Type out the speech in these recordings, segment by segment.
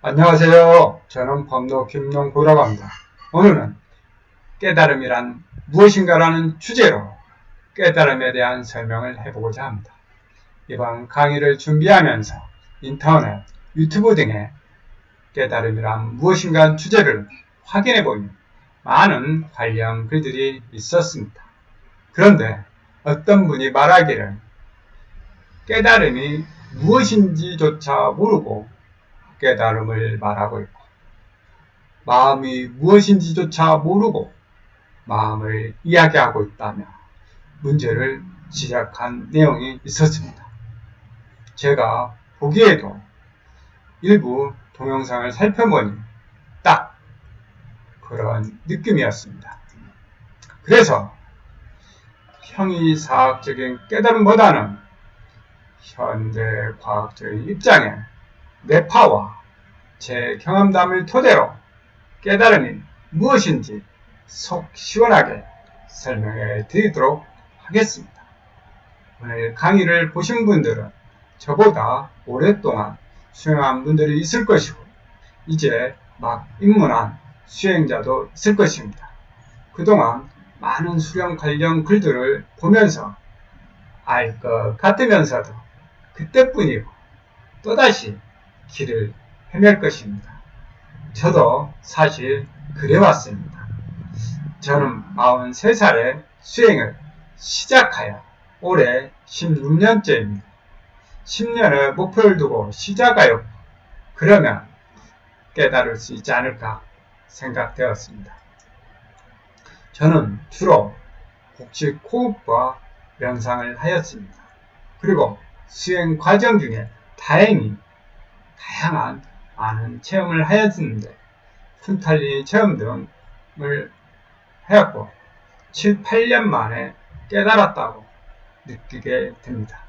안녕하세요. 저는 법노 김농구라고 합니다. 오늘은 깨달음이란 무엇인가라는 주제로 깨달음에 대한 설명을 해보고자 합니다. 이번 강의를 준비하면서 인터넷, 유튜브 등의 깨달음이란 무엇인가 주제를 확인해보니 많은 관련 글들이 있었습니다. 그런데 어떤 분이 말하기를 깨달음이 무엇인지조차 모르고 깨달음을 말하고 있고 마음이 무엇인지조차 모르고 마음을 이야기하고 있다며 문제를 지적한 내용이 있었습니다. 제가 보기에도 일부 동영상을 살펴보니 딱 그런 느낌이었습니다. 그래서 형이사학적인 깨달음보다는 현대 과학적인 입장에 뇌파와 제 경험담을 토대로 깨달음이 무엇인지 속 시원하게 설명해 드리도록 하겠습니다. 오늘 강의를 보신 분들은 저보다 오랫동안 수행한 분들이 있을 것이고 이제 막 입문한 수행자도 있을 것입니다. 그동안 많은 수령 관련 글들을 보면서 알 것 같으면서도 그때뿐이고 또다시 길을 헤맬 것입니다. 저도 사실 그래왔습니다. 저는 43살에 수행을 시작하여 올해 16년째입니다. 10년의 목표를 두고 시작하여 그러면 깨달을 수 있지 않을까 생각되었습니다. 저는 주로 복식 호흡과 명상을 하였습니다. 그리고 수행 과정 중에 다행히 다양한 많은 체험을 하였는데 푼탈리 체험 등을 하였고 7, 8년 만에 깨달았다고 느끼게 됩니다.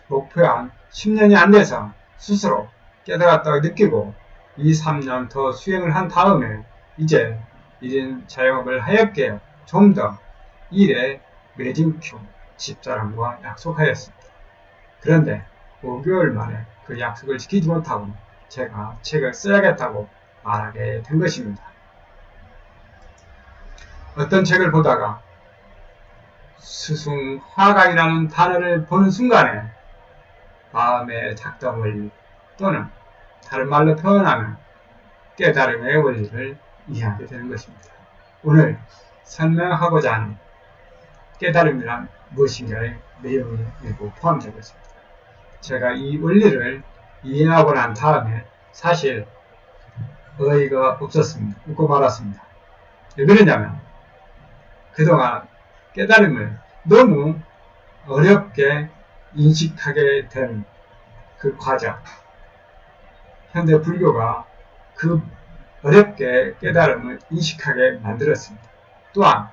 목표한 10년이 안 돼서 스스로 깨달았다고 느끼고 2, 3년 더 수행을 한 다음에 이제 1인 자영업을 하였기에 좀 더 일에 매진큐 집사람과 약속하였습니다. 그런데 5개월 만에 그 약속을 지키지 못하고 제가 책을 써야겠다고 말하게 된 것입니다. 어떤 책을 보다가 스승화가이라는 단어를 보는 순간에 마음의 작동 원리 또는 다른 말로 표현하면 깨달음의 원리를 이해하게 되는 것입니다. 오늘 설명하고자 하는 깨달음이란 무엇인가의 내용이 일부 포함되고 있습니다. 제가 이 원리를 이해하고 난 다음에 사실 어이가 없었습니다. 웃고 말았습니다. 왜 그러냐면 그동안 깨달음을 너무 어렵게 인식하게 된 그 과정, 현대 불교가 그 어렵게 깨달음을 인식하게 만들었습니다. 또한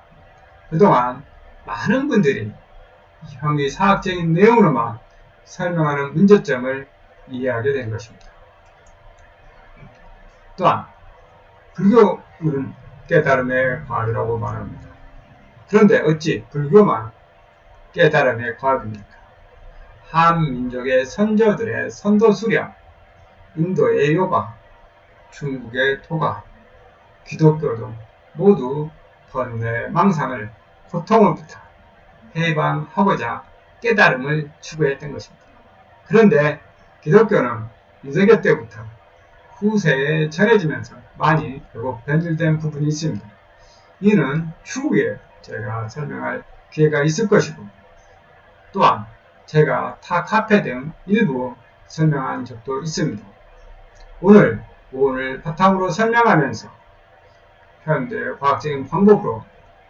그동안 많은 분들이 형이사학적인 내용으로만 설명하는 문제점을 이해하게 된 것입니다. 또한 불교는 깨달음의 과학이라고 말합니다. 그런데 어찌 불교만 깨달음의 과학입니까? 한민족의 선조들의 선도 수령, 인도의 요가, 중국의 토가, 기독교 등 모두 번뇌 망상을 고통으로부터 해방하고자 깨달음을 추구했던 것입니다. 그런데 기독교는 유대교 때부터 후세에 전해지면서 많이 결국 변질된 부분이 있습니다. 이는 추후에 제가 설명할 기회가 있을 것이고 또한 제가 타 카페 등 일부 설명한 적도 있습니다. 오늘 바탕으로 설명하면서 현대 과학적인 방법으로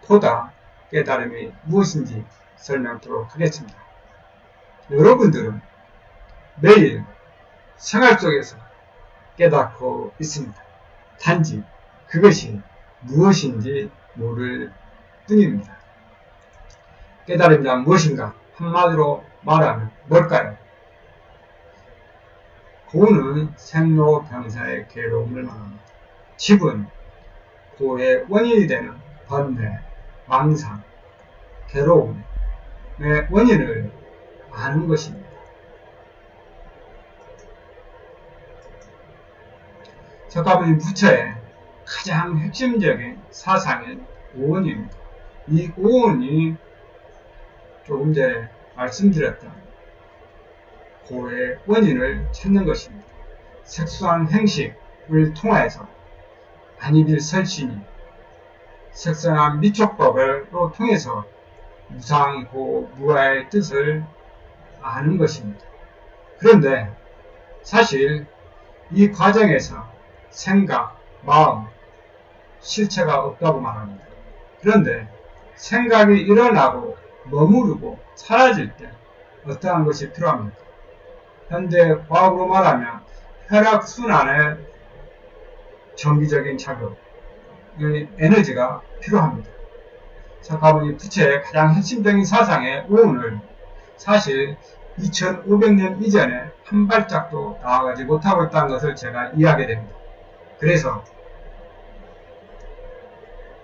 보다 깨달음이 무엇인지 설명하도록 하겠습니다. 여러분들은 매일 생활 속에서 깨닫고 있습니다. 단지 그것이 무엇인지 모를 뿐입니다. 깨달음이란 무엇인가? 한마디로 말하면 뭘까요? 고는 생로병사의 괴로움을 말합니다. 집은 고의 원인이 되는 번뇌, 망상, 괴로움의 원인을 아는 것입니다. 석가모니 부처의 가장 핵심적인 사상인 오온입니다. 이 오온이 조금 전에 말씀드렸던 고의 원인을 찾는 것입니다. 색소한 행식을 통해서 안이빌 설신이 색선한 미촉법을로 통해서 무상고 무아의 뜻을 아는 것입니다. 그런데 사실 이 과정에서 생각, 마음, 실체가 없다고 말합니다. 그런데 생각이 일어나고 머무르고 사라질 때 어떠한 것이 필요합니까? 현대 과학으로 말하면 혈액순환의 정기적인 작용, 에너지가 필요합니다. 석가모니 부처의 가장 핵심적인 사상의 오온을 사실 2500년 이전에 한 발짝도 나아가지 못하고 있다는 것을 제가 이해하게 됩니다. 그래서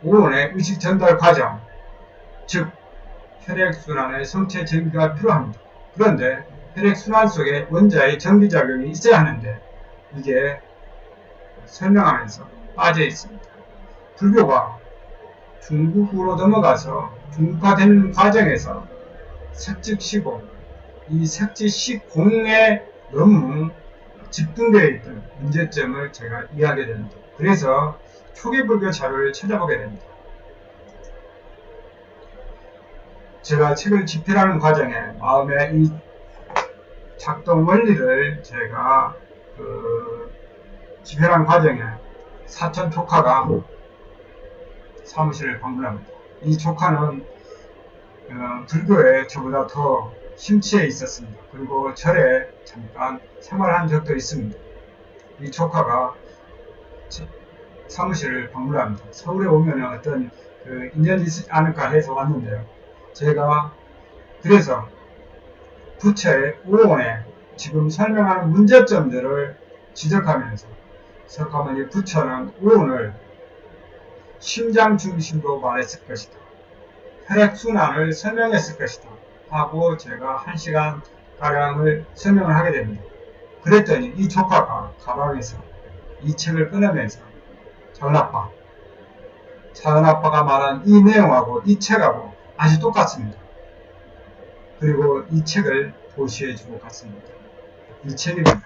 오온의 의식 전달 과정, 즉 혈액순환의 성체 전기가 필요합니다. 그런데 혈액순환 속에 원자의 전기작용이 있어야 하는데 이게 설명하면서 빠져 있습니다. 불교가 중국으로 넘어가서 중국화되는 과정에서 색즉시공, 이 색즉시공에 너무 집중되어 있던 문제점을 제가 이해하게 됩니다. 그래서 초기 불교 자료를 찾아보게 됩니다. 제가 책을 집필하는 과정에 마음의 이 작동 원리를 제가 집필하는 과정에 사천 조카가 사무실을 방문합니다. 이 조카는 불교에 저보다 더 심취해 있었습니다. 그리고 절에 잠깐 생활한 적도 있습니다. 이 조카가 사무실을 방문합니다. 서울에 오면 어떤 인연이 있지 않을까 해서 왔는데요. 제가 그래서 부처의 오온에 지금 설명하는 문제점들을 지적하면서 석가모니 부처는 오온을 심장 중심으로 말했을 것이다. 혈액순환을 설명했을 것이다. 하고 제가 1시간가량을 설명을 하게 됩니다. 그랬더니 이 조카가 가방에서 이 책을 꺼내면서 작은 아빠가 말한 이 내용하고 이 책하고 아주 똑같습니다. 그리고 이 책을 보시해주고 갔습니다. 이 책입니다.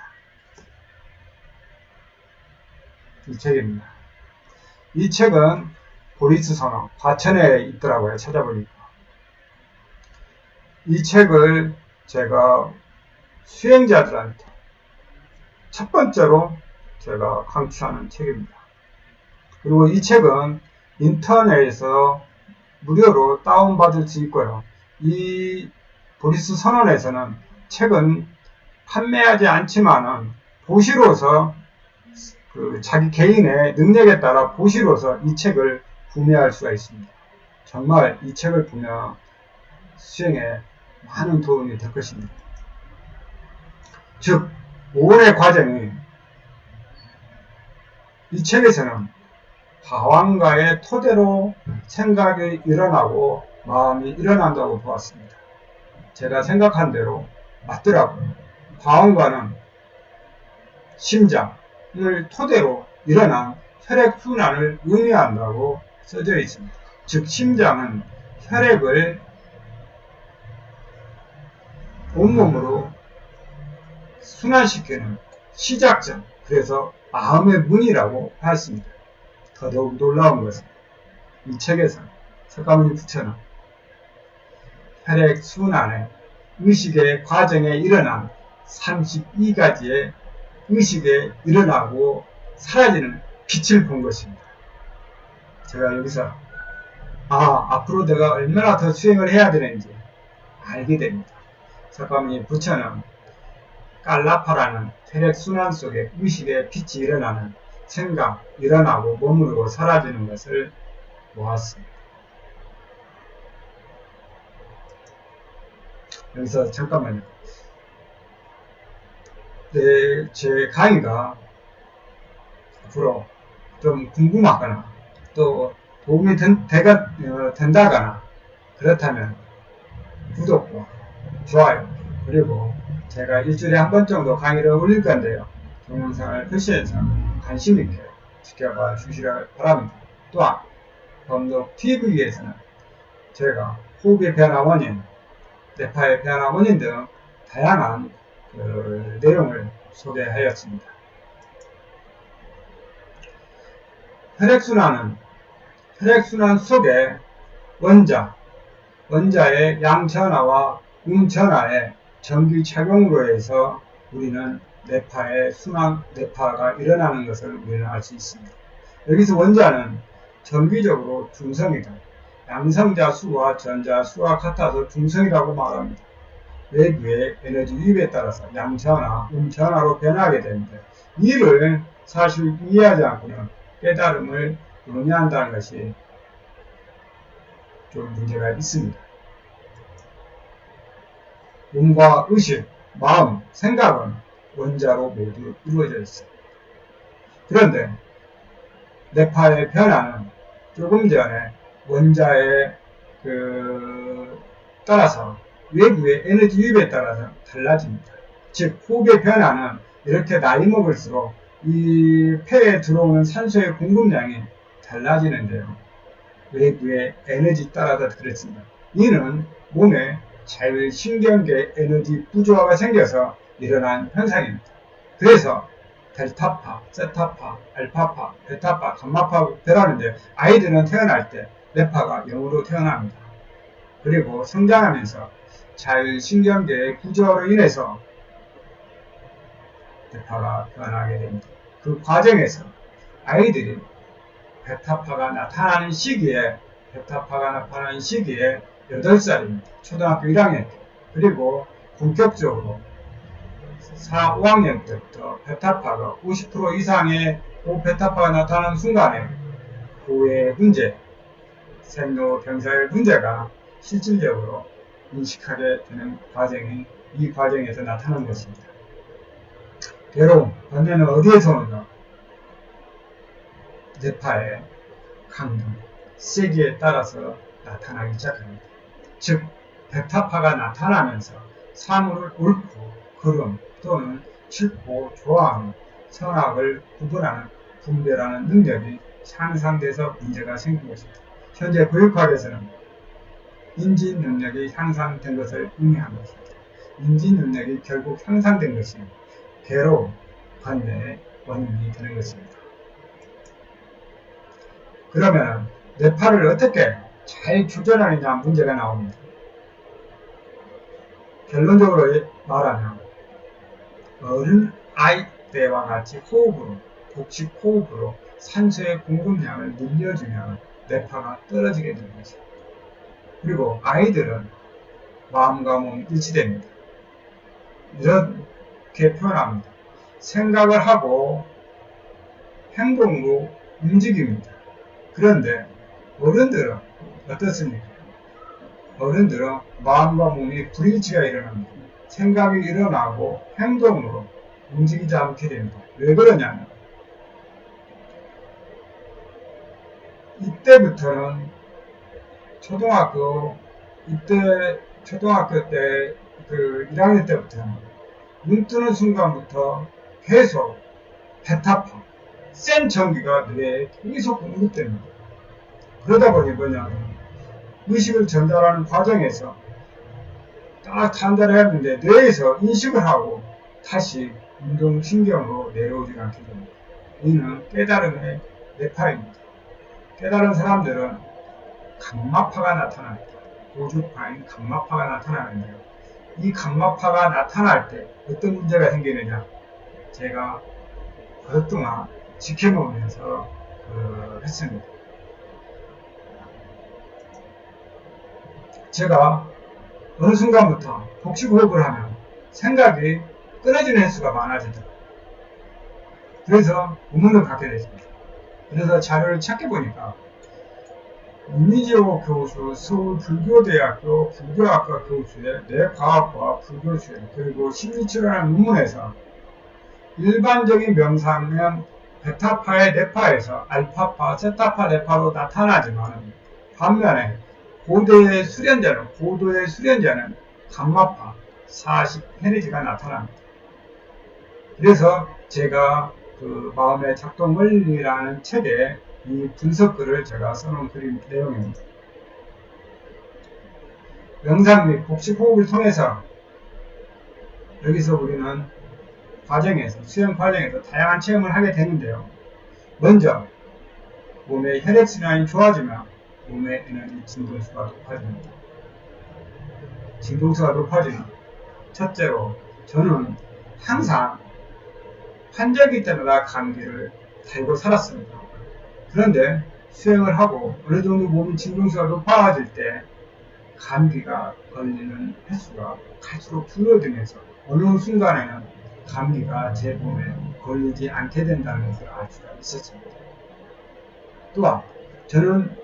이 책은 보리스 선어, 과천에 있더라고요. 찾아보니까. 이 책을 제가 수행자들한테 첫 번째로 제가 강추하는 책입니다. 그리고 이 책은 인터넷에서 무료로 다운받을 수 있고요. 이 보리스 선언에서는 책은 판매하지 않지만은 보시로서 자기 개인의 능력에 따라 보시로서 이 책을 구매할 수가 있습니다. 정말 이 책을 보면 수행에 많은 도움이 될 것입니다. 즉, 오온의 과정이 이 책에서는 화왕과의 토대로 생각이 일어나고 마음이 일어난다고 보았습니다. 제가 생각한 대로 맞더라고요. 화왕과는 심장을 토대로 일어난 혈액순환을 의미한다고 써져 있습니다. 즉 심장은 혈액을 온몸으로 순환시키는 시작점, 그래서 마음의 문이라고 하였습니다. 더더욱 놀라운 것은 이 책에서 석가모니 부처는 혈액순환의 의식의 과정에 일어난 32가지의 의식에 일어나고 사라지는 빛을 본 것입니다. 제가 여기서 앞으로 내가 얼마나 더 수행을 해야 되는지 알게 됩니다. 석가모니 부처는 깔라파라는 혈액순환 속에 의식의 빛이 일어나는 생각, 일어나고 머무르고 사라지는 것을 보았습니다. 여기서 잠깐만요. 제 강의가 앞으로 좀 궁금하거나 또 도움이 된다거나 그렇다면 구독과 좋아요, 그리고 제가 일주일에 한 번 정도 강의를 올릴 건데요. 동영상을 표시해서 관심 있게 지켜봐 주시기 바랍니다. 또한 범독 TV에서는 제가 호흡의 변화 원인, 뇌파의 변화 원인 등 다양한 내용을 소개하였습니다. 혈액순환 속에 원자의 양전하와 음전하의 전기 착용으로 해서 우리는 뇌파가 일어나는 것을 우리는 알 수 있습니다. 여기서 원자는 정기적으로 중성이다. 양성자 수와 전자 수와 같아서 중성이라고 말합니다. 외부의 에너지 유입에 따라서 양전하, 음전하로 변하게 됩니다. 이를 사실 이해하지 않고는 깨달음을 논의한다는 것이 좀 문제가 있습니다. 몸과 의식, 마음, 생각은 원자로 모두 이루어져 있습니다. 그런데 뇌파의 변화는 조금 전에 원자에 따라서 외부의 에너지 유입에 따라서 달라집니다. 즉 호흡의 변화는 이렇게 나이 먹을수록 이 폐에 들어오는 산소의 공급량이 달라지는데요. 외부의 에너지 따라서 그렇습니다. 이는 몸에 자율신경계 에너지 부조화가 생겨서 일어난 현상입니다. 그래서 델타파, 세타파, 알파파, 베타파, 감마파가 변하는데 아이들은 태어날 때 뇌파가 0으로 태어납니다. 그리고 성장하면서 자율신경계의 구조로 인해서 뇌파가 변하게 됩니다. 그 과정에서 아이들이 베타파가 나타나는 시기에 8살입니다. 초등학교 1학년 때. 그리고 본격적으로 4, 5학년 때부터 베타파가 50% 이상의 베타파가 나타나는 순간에 고의 문제, 생로병사의 문제가 실질적으로 인식하게 되는 과정이 이 과정에서 나타나는 것입니다. 괴로움, 번뇌는 어디에서 오는가? 뇌파의 강도, 세기에 따라서 나타나기 시작합니다. 즉, 베타파가 나타나면서 사물을 옳고 그름 또는 싫고 좋아하는 선악을 구분하는 분별하는 능력이 향상돼서 문제가 생긴 것입니다. 현재 교육학에서는 인지 능력이 향상된 것을 의미하는 것입니다. 인지 능력이 결국 향상된 것이 괴로움, 번뇌의 원인이 되는 것입니다. 그러면 뇌파를 어떻게 잘 조절하느냐 문제가 나옵니다. 결론적으로 말하면 어른 아이 때와 같이 호흡으로, 복식 호흡으로 산소의 공급량을 늘려주면 뇌파가 떨어지게 되는 것입니다. 그리고 아이들은 마음과 몸이 일치됩니다. 이렇게 표현합니다. 생각을 하고 행동으로 움직입니다. 그런데 어른들은 어떻습니까? 어른들은 마음과 몸이 불일치가 일어납니다. 생각이 일어나고 행동으로 움직이지 않게 됩니다. 왜 그러냐면 이때부터는 초등학교 때 1학년 때부터는 눈 뜨는 순간부터 계속 베타파, 센 전기가 뇌에 계속 공급됩니다. 그러다 보니 뭐냐면 의식을 전달하는 과정에서 딱 전달해야 하는데 뇌에서 인식을 하고 다시 운동신경으로 내려오지 않게 됩니다. 이는 깨달음의 뇌파입니다. 깨달은 사람들은 감마파가 나타납니다. 고주파인 감마파가 나타나는데요. 이 감마파가 나타날 때 어떤 문제가 생기느냐? 제가 오랫동안 지켜보면서 했습니다. 제가 어느 순간부터 복식호흡을 하면 생각이 끊어지는 횟수가 많아지더라고요. 그래서 의문을 갖게 됐습니다. 그래서 자료를 찾게 보니까 이미지오 교수, 서울불교대학교 불교학과 교수의 뇌과학과 불교수의 그리고 심리치료라는 논문에서 일반적인 명상은 베타파의 뇌파에서 알파파, 세타파 뇌파로 나타나지만 반면에 고도의 수련자는 감마파 40 헤르츠가 나타납니다. 그래서 제가 그 마음의 작동 원리라는 책에 이 분석글을 제가 써놓은 그림 내용입니다. 명상 및 복식 호흡을 통해서 여기서 우리는 과정에서 수영 과정에서 다양한 체험을 하게 되는데요. 먼저 몸의 혈액순환이 좋아지면 몸의 에너지 진동수가 높아집니다. 진동수가 높아지면 첫째로 저는 항상 환절기 때마다 감기를 달고 살았습니다. 그런데 수행을 하고 어느 정도 몸의 진동수가 높아질 때 감기가 걸리는 횟수가 갈수록 줄어들면서 어느 순간에는 감기가 제 몸에 걸리지 않게 된다는 것을 알 수가 있었습니다. 또한 저는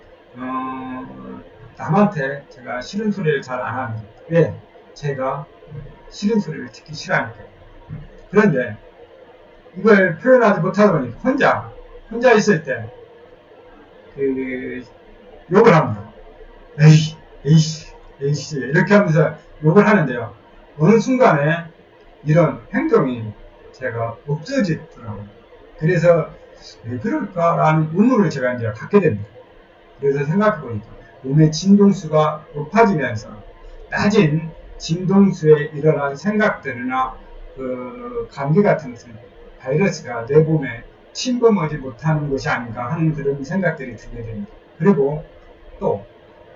남한테 제가 싫은 소리를 잘 안 합니다. 왜? 제가 싫은 소리를 듣기 싫어하니까. 그런데 이걸 표현하지 못하다 보니 혼자 있을 때 욕을 합니다. 에이씨 이렇게 하면서 욕을 하는데요. 어느 순간에 이런 행동이 제가 없어지더라고요. 그래서 왜 그럴까라는 의문을 제가 이제 갖게 됩니다. 그래서 생각해보니까 몸의 진동수가 높아지면서 낮은 진동수에 일어난 생각들이나 그 감기 같은 것은 바이러스가 내 몸에 침범하지 못하는 것이 아닌가 하는 그런 생각들이 들게 됩니다. 그리고 또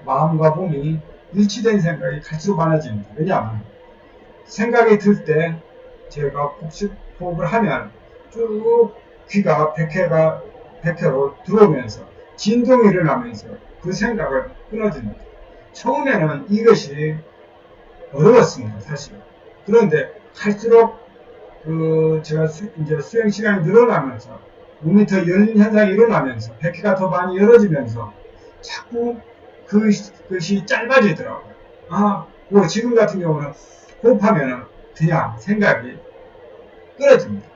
마음과 몸이 일치된 생각이 갈수록 많아집니다. 왜냐하면 생각이 들 때 제가 복식 호흡을 하면 쭉 귀가 백회로 들어오면서 진동이 일어나면서 그 생각을 끊어줍니다. 처음에는 이것이 어려웠습니다, 사실. 그런데 갈수록 제가 이제 수행 시간이 늘어나면서 몸이 더 열린 현상이 일어나면서 백회가 더 많이 열어지면서 자꾸 그것이 짧아지더라고요. 뭐 지금 같은 경우는 호흡하면은 그냥 생각이 끊어집니다.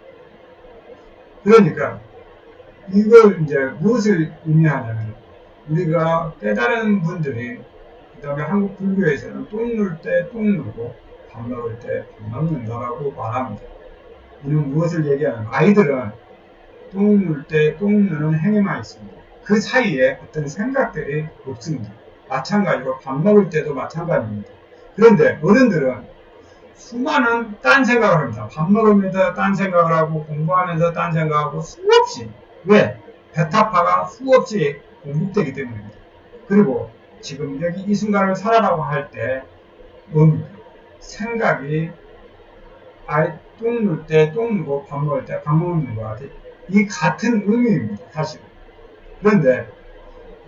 그러니까 이걸 이제 무엇을 의미하냐면 우리가 깨달은 분들이 그 다음에 한국 불교에서는 똥 누를 때 똥 누르고 밥 먹을 때 밥 먹는다라고 말합니다. 이는 무엇을 얘기하냐면 아이들은 똥 누를 때 똥 누는 행위만 있습니다. 그 사이에 어떤 생각들이 없습니다. 마찬가지로 밥 먹을 때도 마찬가지입니다. 그런데 어른들은 수많은 딴 생각을 합니다. 밥 먹으면서 딴 생각을 하고 공부하면서 딴 생각하고 수없이. 왜? 베타파가 수없이 공급되기 때문입니다. 그리고 지금 여기 이 순간을 살아라고 할 때 뭡니까? 생각이 똥 누를 때 똥 누고 밥 먹을 때 밥 먹는 것 같아. 이 같은 의미입니다. 사실. 그런데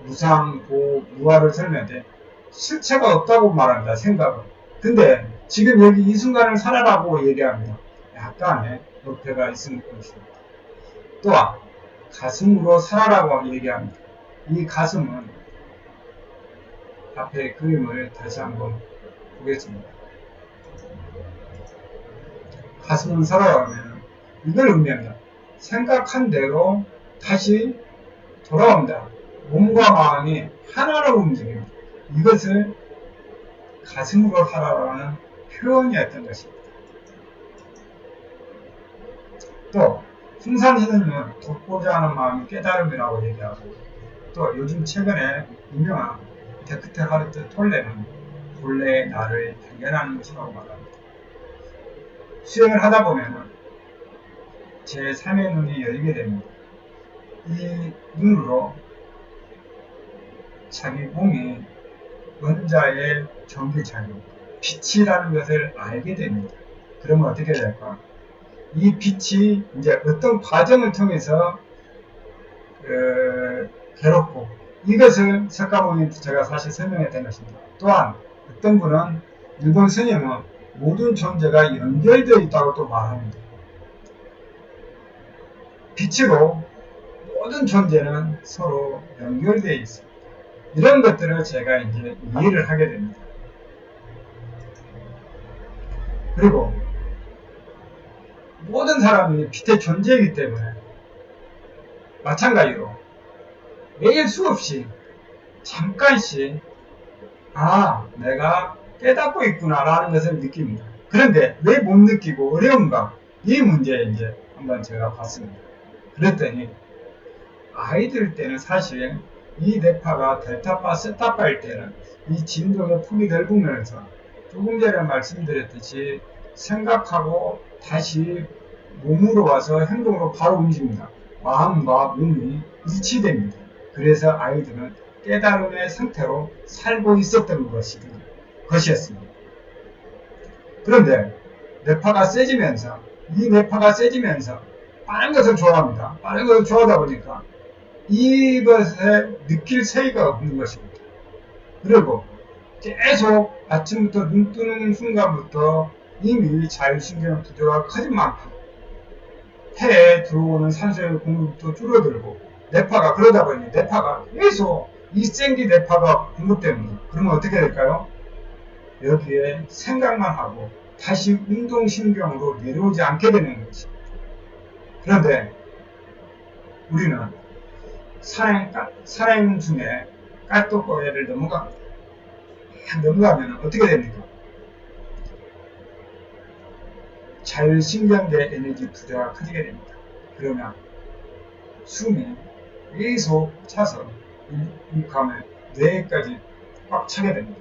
무상, 고, 무아를 설명할 때 실체가 없다고 말합니다. 생각은. 근데 지금 여기 이 순간을 살아라고 얘기합니다. 약간의 어폐가 있을 것입니다. 또한 가슴으로 살아라고 얘기합니다. 이 가슴은 앞에 그림을 다시 한번 보겠습니다. 가슴은 살아가면 이걸 의미합니다. 생각한 대로 다시 돌아옵니다. 몸과 마음이 하나로 움직입니다. 이것을 가슴으로 살아라는 표현이었던 것입니다. 또 승산스님은 돋보자 하는 마음이 깨달음이라고 얘기하고 또 요즘 최근에 유명한 데크테 하르트 톨레는 본래의 나를 발견하는 것이라고 말합니다. 수행을 하다 보면 제3의 눈이 열리게 됩니다. 이 눈으로 자기 몸이 원자의 전기차이, 빛이라는 것을 알게 됩니다. 그러면 어떻게 될까? 이 빛이 이제 어떤 과정을 통해서 괴롭고 이것을 석가모니 제가 사실 설명했던 것입니다. 또한 어떤 분은 일본 스님은 모든 존재가 연결되어 있다고 또 말합니다. 빛으로 모든 존재는 서로 연결되어 있습니다. 이런 것들을 제가 이제 이해를 하게 됩니다. 그리고 모든 사람이 빛의 존재이기 때문에 마찬가지로 매일 수없이 잠깐씩 내가 깨닫고 있구나 라는 것을 느낍니다. 그런데 왜 못 느끼고 어려운가? 이 문제에 이제 한번 제가 봤습니다. 그랬더니 아이들 때는 사실 이 뇌파가 델타파, 세타파일 때는 이 진동의 폭이 넓으면서 조금 전에 말씀드렸듯이 생각하고 다시 몸으로 와서 행동으로 바로 움직입니다. 마음과 몸이 일치됩니다. 그래서 아이들은 깨달음의 상태로 살고 있었던 것이었습니다. 그런데 뇌파가 세지면서 빠른 것을 좋아합니다. 빠른 것을 좋아하다 보니까 이것에 느낄 새이가 없는 것입니다. 그리고 계속 아침부터 눈 뜨는 순간부터 이미 자율신경 구조가 커진 만큼 폐에 들어오는 산소의 공급도 줄어들고 뇌파가 그러다 보니 뇌파가 계속 이 생기 뇌파가 공급됩니다. 그러면 어떻게 될까요? 여기에 생각만 하고 다시 운동신경으로 내려오지 않게 되는 것입니다. 그런데 우리는 산행 중에 깔도고개를 넘어가면 어떻게 됩니까? 자율신경계 에너지 부자가 커지게 됩니다. 그러면 숨이 계속 차서 육하면 뇌까지 꽉 차게 됩니다.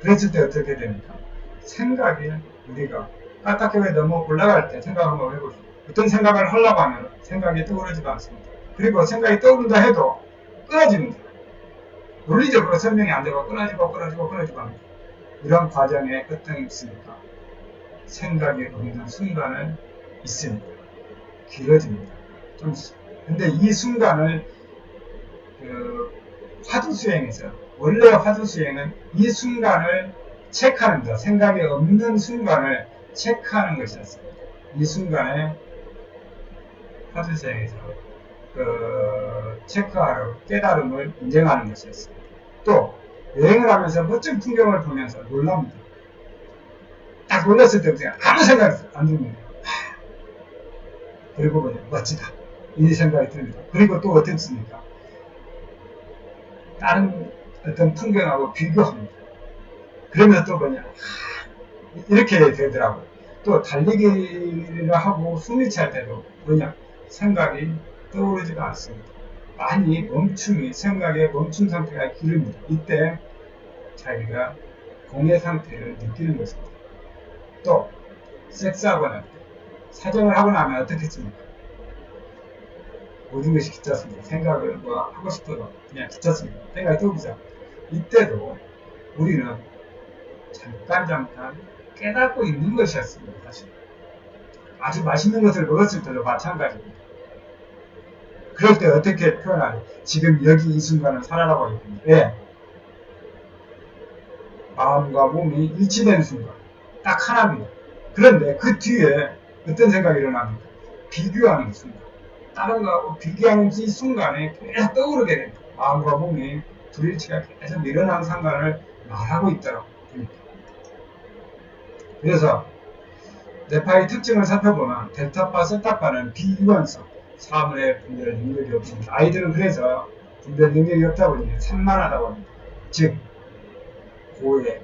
그랬을 때 어떻게 됩니까? 생각이 우리가 깔딱하게 넘어 올라갈 때 생각 한번 해보시죠. 어떤 생각을 하려고 하면 생각이 떠오르지가 않습니다. 그리고 생각이 떠오른다 해도 끊어집니다. 논리적으로 설명이 안 되고 끊어지고 합니다. 이런 과정에 어떤 게 있습니까? 생각이 없는 순간은 있습니다. 길어집니다. 근데 이 순간을 화두수행에서 원래 화두수행은 이 순간을 체크하는 것, 생각이 없는 순간을 체크하는 것이었습니다. 이 순간에 화두수행에서 체크하러 깨달음을 인정하는 것이었습니다. 또 여행을 하면서 멋진 풍경을 보면서 놀랍니다. 딱 놀랐을 때부터 아무 생각이 안 듭니다. 그리고 보니 멋지다 이 생각이 듭니다. 그리고 또 어떻습니까? 다른 어떤 풍경하고 비교합니다. 그러면 또 뭐냐 이렇게 되더라고요. 또 달리기를 하고 숨이 찰 때도 뭐냐 생각이 떠오르지가 않습니다. 많이 생각의 멈춤 상태가 길입니다. 이때 자기가 공의 상태를 느끼는 것입니다. 또 섹스하거나 사정을 하고 나면 어떻겠습니까? 모든 것이 귀찮습니다. 생각을 하고 싶어도 그냥 귀찮습니다. 생각이 떠오르죠. 이때도 우리는 잠깐 깨닫고 있는 것이었습니다. 사실 아주 맛있는 것을 먹었을 때도 마찬가지입니다. 그럴 때 어떻게 표현하냐? 지금 여기 이 순간을 살아라고 하거든요. 왜? 마음과 몸이 일치되는 순간 딱 하나입니다. 그런데 그 뒤에 어떤 생각이 일어납니까? 비교하는 순간. 다른 거하고 비교하는 이 순간에 계속 떠오르게 됩니다. 마음과 몸이 불일치가 계속 일어나는 상관을 말하고 있더라고요. 그래서 뇌파의 특징을 살펴보면 델타파, 세타파는 비유한성, 사물의 분별 능력이 없습니다. 아이들은 그래서 분별 능력이 없다 보니 산만하다고 합니다. 즉 고해,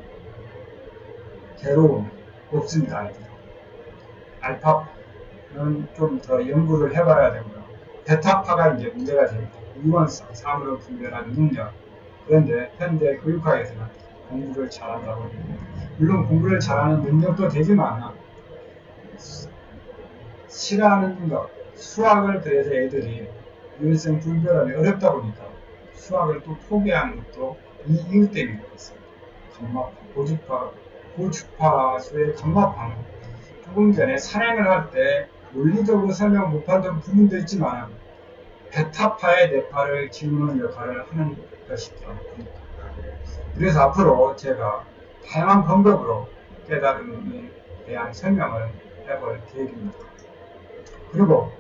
괴로움 없습니다. 아이들. 알파는 좀 더 연구를 해봐야 되고요. 베타파가 이제 문제가 됩니다. 유한성, 사물을 분별하는 능력. 그런데 현대 교육학에서는 공부를 잘한다고 합니다. 물론 공부를 잘하는 능력도 되지만 싫어하는 것, 수학을 그래서 애들이 유연성 분별하기 어렵다 보니까 수학을 또 포기하는 것도 이 이유 때문에 그렇습니다. 감마파, 고주파수의 감마파는 조금 전에 산행을 할 때 논리적으로 설명 못하던 부분도 있지만 베타파의 뇌파를 키우는 역할을 하는 것이죠. 그래서 앞으로 제가 다양한 방법으로 깨달음에 대한 설명을 해볼 계획입니다. 그리고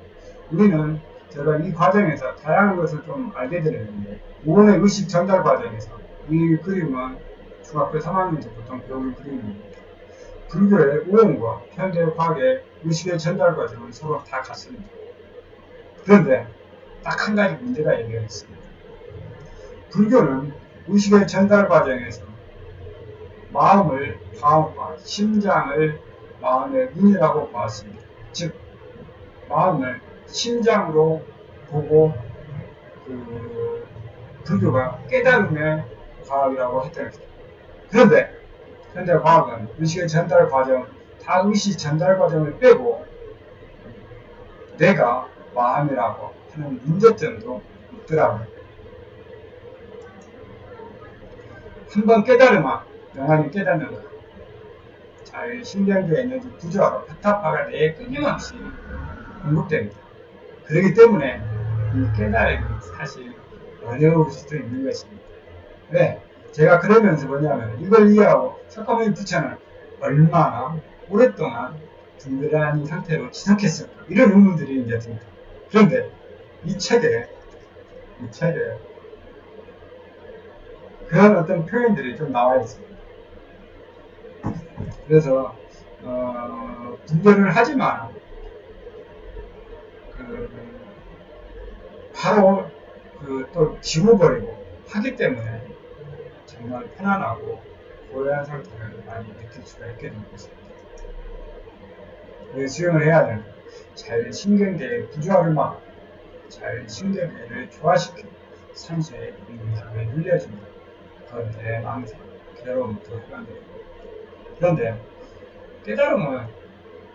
우리는 제가 이 과정에서 다양한 것을 좀 알게 되는데 오온의 의식 전달 과정에서 이 그림은 중학교 3학년에서 보통 배우는 그림입니다. 불교의 오온과 현대 과학의 의식의 전달 과정은 서로 다 같습니다. 그런데 딱 한 가지 문제가 열려 있습니다. 불교는 의식의 전달 과정에서 마음을 심장을 마음의 눈이라고 보았습니다. 즉 마음을 심장으로 보고 그 불교가 깨달음의 과학이라고 했다는 거죠. 그런데 과학은 의식의 전달 과정, 다 의식 전달 과정을 빼고 내가 마음이라고 하는 문제점도 있더라고요. 한번 깨달으면 영원히 깨닫는 것. 신경계 에너지 구조하고 파타파가 내에 끊임없이 공급됩니다. 그렇기 때문에 이 깨달음이 사실 어려울 수도 있는 것입니다. 왜? 제가 그러면서 뭐냐면 이걸 이해하고 석가모니 부처는 얼마나 오랫동안 든든한 상태로 지속했을까 이런 의문들이 이제 듭니다. 그런데 이 책에 그런 어떤 표현들이 좀 나와 있습니다. 그래서 분별을 하지만 바로 또 지워버리고 하기 때문에 정말 편안하고 고요한 상태를 많이 느낄 수가 있게 된 것입니다. 수행을 해야 되는 잘 신경계의 구조화를 막 잘 신경계를 조화시키고 산소의 공기를 늘려줍니다. 그런데 망상, 괴로움부터 해방됩니다. 그런데 깨달음은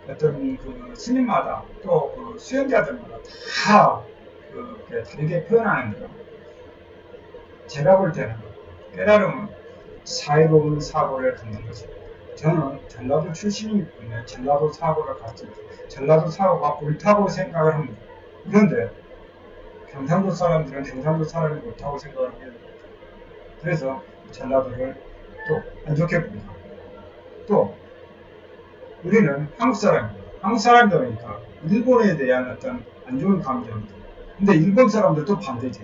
어떤 그 스님마다 또 그 수행자들마다 다 다르게 표현하는데요. 제가 볼 때는 깨달음은 사이로운 사고를 갖는 것입니다. 저는 전라도 출신이기 때문에 전라도 사고를 갖습니다. 전라도 사고가 옳다고 생각을 합니다. 그런데 경상도 사람들은 경상도 사람이 옳다고 생각을 합니다. 그래서 전라도를 또 안 좋게 봅니다. 또 우리는 한국 사람입니다. 한국 사람이니까 일본에 대한 어떤 안 좋은 감정입니다. 근데 일본 사람들도 반대죠.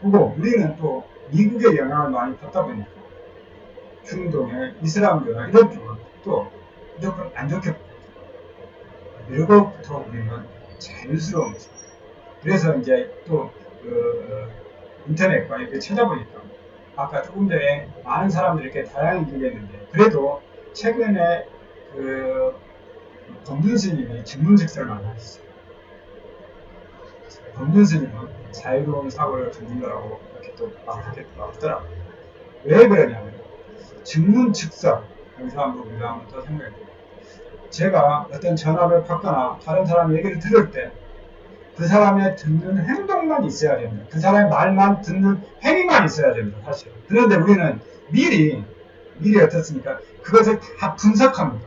그리고 우리는 또 미국의 영향을 많이 받다 보니까 중동의 이슬람교나 이런 쪽은 또 무조건 안 좋게 봅니다. 이러고부터 우리는 자유스러운 것입니다. 그래서 이제 또 인터넷과 이렇게 찾아보니까 아까 조금 전에 많은 사람들이 이렇게 다양하게 얘기했는데 그래도 최근에 범준 스님이 증문식설을 만났어요. 범준 스님은 자유로운 사고를 갖는다라고 이렇게 또 말하더라고요. 왜 그러냐면 증문즉설 여기서 우리가 한번 더 생각해보고 제가 어떤 전화를 받거나 다른 사람 얘기를 들을 때 그 사람의 듣는 행동만 있어야 됩니다. 그 사람의 말만 듣는 행위만 있어야 됩니다. 사실. 그런데 우리는 미리 어떻습니까? 그것을 다 분석합니다.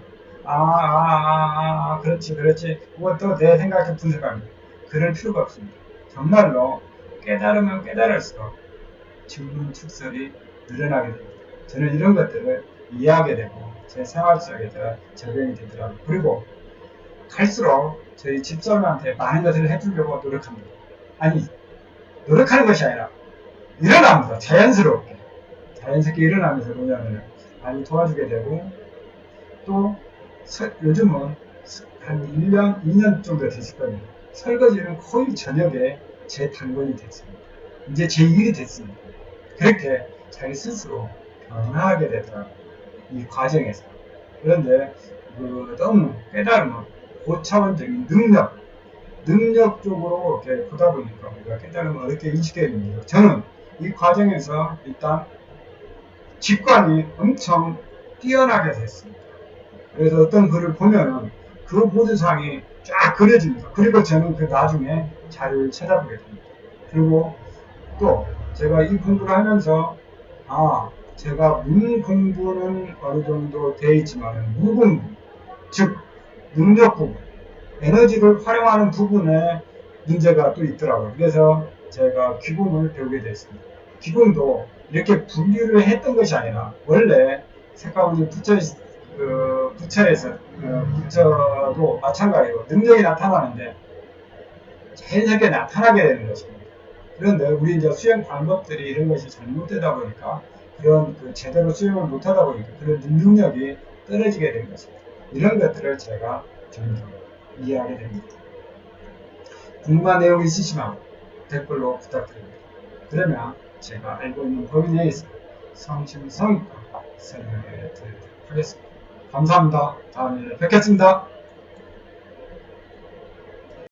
그렇지. 그것도 내 생각에 분석합니다. 그럴 필요가 없습니다. 정말로 깨달으면 깨달을수록 증문축설이 늘어나게 됩니다. 저는 이런 것들을 이해하게 되고 제 생활 속에 적용이 되더라고요. 그리고 갈수록 저희 집사람한테 많은 것을 해주려고 노력합니다. 아니, 노력하는 것이 아니라 일어납니다. 자연스럽게 일어나면서 뭐냐면 많이 도와주게 되고 또 요즘은 한 1년, 2년 정도 됐을 겁니다. 설거지는 거의 저녁에 제 당번이 됐습니다. 이제 제 일이 됐습니다. 그렇게 자기 스스로 변화하게 되더라고요. 이 과정에서. 그런데 너무 깨달으면 고차원적인 능력적으로 이렇게 보다 보니까 우리가 깨달으면 어렵게 인식해야 됩니다. 저는 이 과정에서 일단 직관이 엄청 뛰어나게 됐습니다. 그래서 어떤 글을 보면은 그 보드상이 쫙 그려집니다. 그리고 저는 그 나중에 자료를 찾아보게 됩니다. 그리고 또 제가 이 공부를 하면서 제가 문 공부는 어느 정도 되어 있지만 무공부, 즉 능력 부분, 에너지를 활용하는 부분에 문제가 또 있더라고요. 그래서 제가 기공을 배우게 됐습니다. 기공도 이렇게 분류를 했던 것이 아니라 원래 색깔이 부처에서 부처도 마찬가지로 능력이 나타나는데 자연스럽게 나타나게 되는 것입니다. 그런데 우리 이제 수행 방법들이 이런 것이 잘못되다 보니까 그런 제대로 수행을 못하다 보니까 그런 능력이 떨어지게 된 것입니다. 이런 것들을 제가 점점 이해하게 됩니다. 궁금한 내용이 있으시면 댓글로 부탁드립니다. 그러면 제가 알고 있는 범위 내에서 성심성의껏 설명해 드리도록 하겠습니다. 감사합니다. 다음에 뵙겠습니다.